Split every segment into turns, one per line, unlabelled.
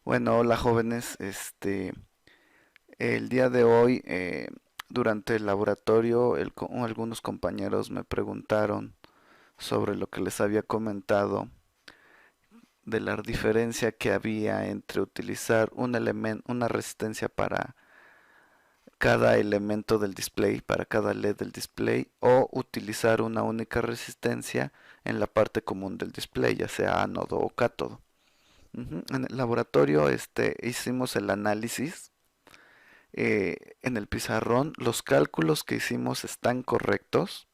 Bueno, hola jóvenes. El día de hoy, durante el laboratorio, algunos compañeros me preguntaron sobre lo que les había comentado de la diferencia que había entre utilizar un elemento, una resistencia para cada elemento del display, para cada LED del display, o utilizar una única resistencia en la parte común del display, ya sea ánodo o cátodo. En el laboratorio, hicimos el análisis en el pizarrón. Los cálculos que hicimos están correctos.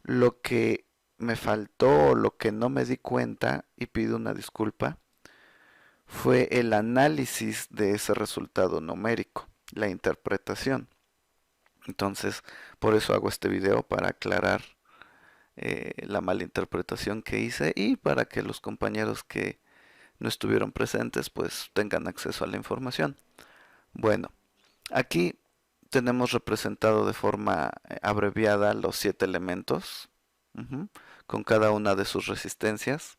Lo que me faltó o lo que no me di cuenta, y pido una disculpa, fue el análisis de ese resultado numérico, la interpretación. Entonces, por eso hago este video para aclarar la mala interpretación que hice y para que los compañeros que no estuvieron presentes pues tengan acceso a la información. Bueno, aquí tenemos representado de forma abreviada los 7 elementos, ujú, con cada una de sus resistencias.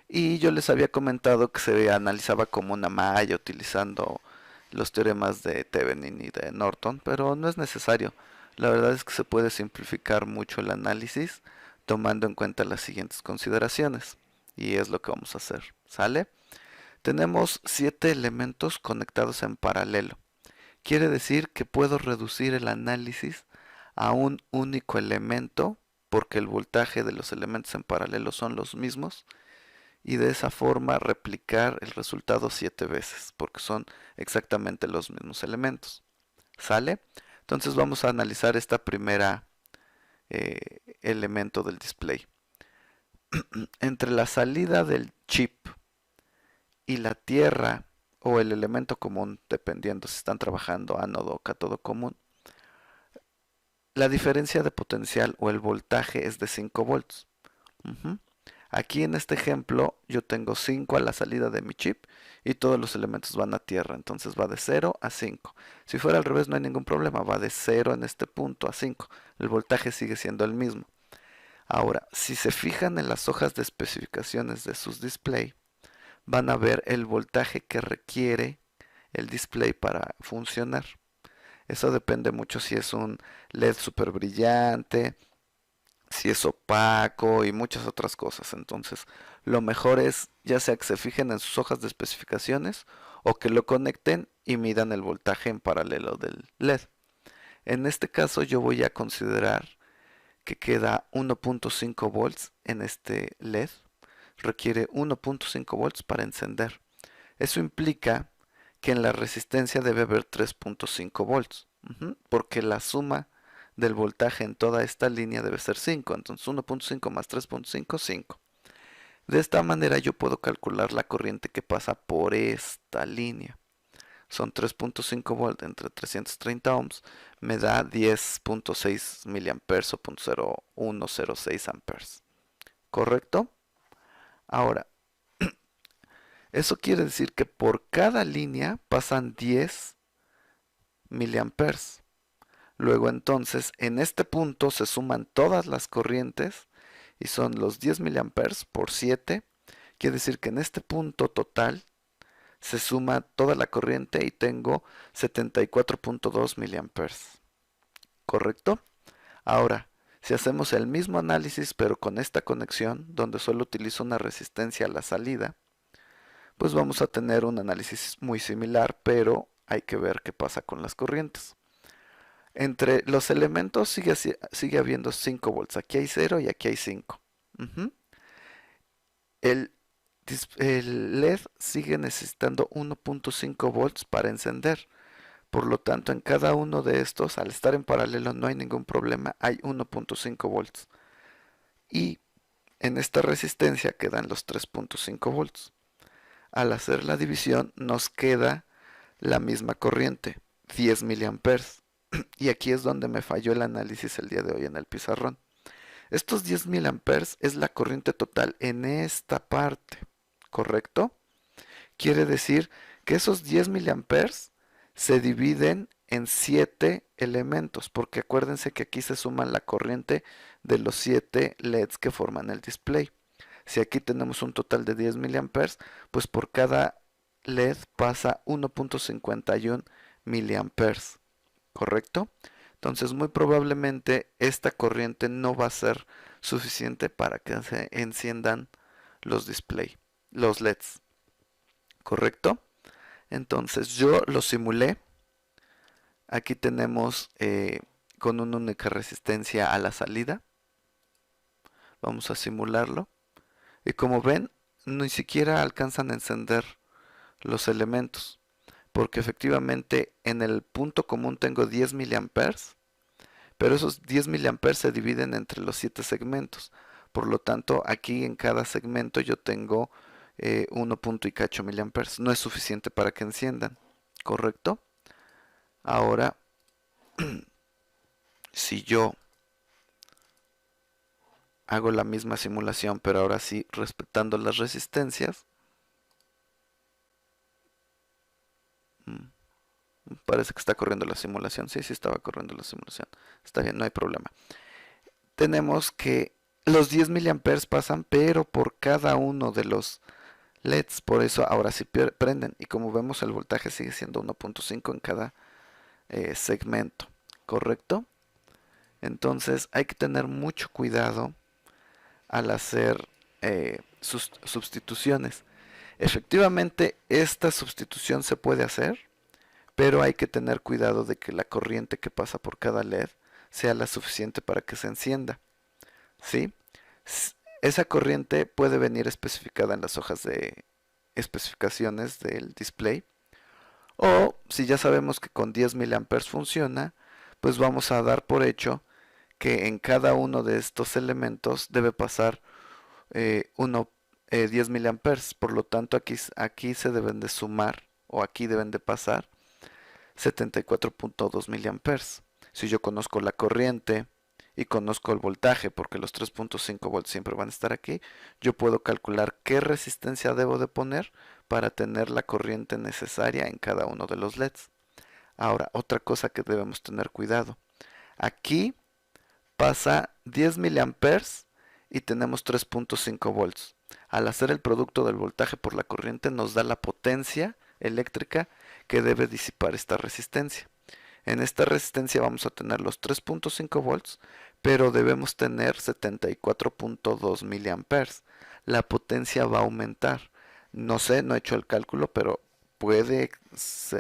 Y yo les había comentado que se analizaba como una malla utilizando los teoremas de Thevenin y de Norton, pero no es necesario. La verdad es que se puede simplificar mucho el análisis tomando en cuenta las siguientes consideraciones. Y es lo que vamos a hacer. ¿Sale? Tenemos 7 elementos conectados en paralelo. Quiere decir que puedo reducir el análisis a un único elemento porque el voltaje de los elementos en paralelo son los mismos y de esa forma replicar el resultado 7 veces porque son exactamente los mismos elementos. ¿Sale? Entonces vamos a analizar esta primera elemento del display. Entre la salida del chip y la tierra o el elemento común, dependiendo si están trabajando ánodo o cátodo común, la diferencia de potencial o el voltaje es de 5 volts. Ujú. Aquí en este ejemplo yo tengo 5 a la salida de mi chip y todos los elementos van a tierra, entonces va de 0 a 5. Si fuera al revés no hay ningún problema, va de 0 en este punto a 5. El voltaje sigue siendo el mismo. Ahora, si se fijan en las hojas de especificaciones de sus display, van a ver el voltaje que requiere el display para funcionar. Eso depende mucho si es un LED super brillante, si es opaco y muchas otras cosas. Entonces, lo mejor es ya sea que se fijen en sus hojas de especificaciones o que lo conecten y midan el voltaje en paralelo del LED. En este caso yo voy a considerar que queda 1.5 volts en este LED. Requiere 1.5 volts para encender. Eso implica que en la resistencia debe haber 3.5 volts, porque la suma del voltaje en toda esta línea debe ser 5, entonces 1.5 más 3.5, 5. De esta manera yo puedo calcular la corriente que pasa por esta línea. Son 3.5 volts entre 330 ohms, me da 10.6 miliamperes o 0.0106 amperes. ¿Correcto? Ahora, eso quiere decir que por cada línea pasan 10 miliamperes. Luego entonces en este punto se suman todas las corrientes y son los 10 miliamperes por 7. Quiere decir que en este punto total se suma toda la corriente y tengo 74.2 miliamperes. ¿Correcto? Ahora, si hacemos el mismo análisis pero con esta conexión donde solo utilizo una resistencia a la salida, pues vamos a tener un análisis muy similar, pero hay que ver qué pasa con las corrientes. Entre los elementos sigue habiendo 5 volts. Aquí hay 0 y aquí hay 5. Ujú. El, el LED sigue necesitando 1.5 volts para encender. Por lo tanto, en cada uno de estos, al estar en paralelo, no hay ningún problema. Hay 1.5 volts. Y en esta resistencia quedan los 3.5 volts. Al hacer la división, nos queda la misma corriente, 10 miliamperes. Y aquí es donde me falló el análisis el día de hoy en el pizarrón. Estos 10 miliamperes es la corriente total en esta parte, ¿correcto? Quiere decir que esos 10 miliamperes se dividen en 7 elementos, porque acuérdense que aquí se suma la corriente de los 7 LEDs que forman el display. Si aquí tenemos un total de 10 miliamperes, pues por cada LED pasa 1.51 miliamperes, ¿correcto? Entonces muy probablemente esta corriente no va a ser suficiente para que se enciendan los display, los LEDs, ¿correcto? Entonces yo lo simulé. Aquí tenemos con una única resistencia a la salida. Vamos a simularlo. Y como ven, ni siquiera alcanzan a encender los elementos. Porque efectivamente en el punto común tengo 10 miliamperes. Pero esos 10 miliamperes se dividen entre los 7 segmentos. Por lo tanto, aquí en cada segmento yo tengo 1 punto y cacho miliamperes. No es suficiente para que enciendan. ¿Correcto? Ahora, si yo hago la misma simulación, pero ahora sí respetando las resistencias, parece que está corriendo la simulación. Sí, sí estaba corriendo la simulación. Está bien, no hay problema. Tenemos que los 10 miliamperes pasan, pero por cada uno de los LEDs. Por eso ahora sí prenden. Y como vemos, el voltaje sigue siendo 1.5 en cada segmento. ¿Correcto? Entonces hay que tener mucho cuidado al hacer sus sustituciones. Efectivamente, esta sustitución se puede hacer, pero hay que tener cuidado de que la corriente que pasa por cada LED sea la suficiente para que se encienda. ¿Sí? Esa corriente puede venir especificada en las hojas de especificaciones del display. O si ya sabemos que con 10 miliamperes funciona, pues vamos a dar por hecho que en cada uno de estos elementos debe pasar 10 miliamperes. Por lo tanto, aquí se deben de sumar, o aquí deben de pasar 74.2 miliamperes. Si yo conozco la corriente y conozco el voltaje, porque los 3.5 volts siempre van a estar aquí, yo puedo calcular qué resistencia debo de poner para tener la corriente necesaria en cada uno de los LEDs. Ahora, otra cosa que debemos tener cuidado. Aquí pasa 10 miliamperes y tenemos 3.5 volts. Al hacer el producto del voltaje por la corriente nos da la potencia eléctrica que debe disipar esta resistencia. En esta resistencia vamos a tener los 3.5 volts, pero debemos tener 74.2 miliamperes. La potencia va a aumentar. No sé, no he hecho el cálculo, pero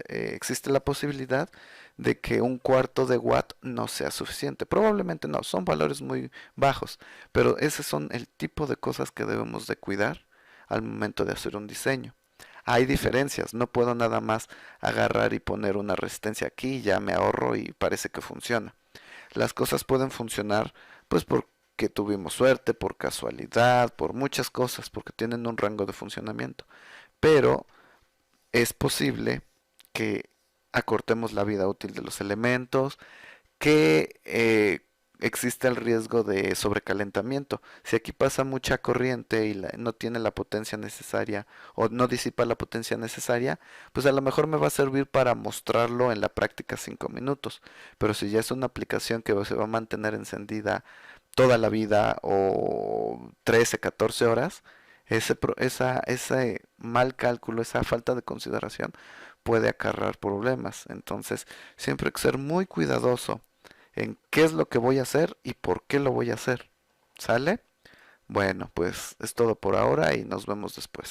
existe la posibilidad de que un cuarto de watt no sea suficiente. Probablemente no, son valores muy bajos, pero ese son el tipo de cosas que debemos de cuidar al momento de hacer un diseño. Hay diferencias, no puedo nada más agarrar y poner una resistencia aquí, ya me ahorro y parece que funciona. Las cosas pueden funcionar pues porque tuvimos suerte, por casualidad, por muchas cosas, porque tienen un rango de funcionamiento. Pero es posible que acortemos la vida útil de los elementos, que existe el riesgo de sobrecalentamiento. Si aquí pasa mucha corriente y no tiene la potencia necesaria o no disipa la potencia necesaria, pues a lo mejor me va a servir para mostrarlo en la práctica 5 minutos. Pero si ya es una aplicación que se va a mantener encendida toda la vida o 13, 14 horas, ese mal cálculo, esa falta de consideración puede acarrear problemas. Entonces, siempre hay que ser muy cuidadoso en qué es lo que voy a hacer y por qué lo voy a hacer. ¿Sale? Bueno, pues es todo por ahora y nos vemos después.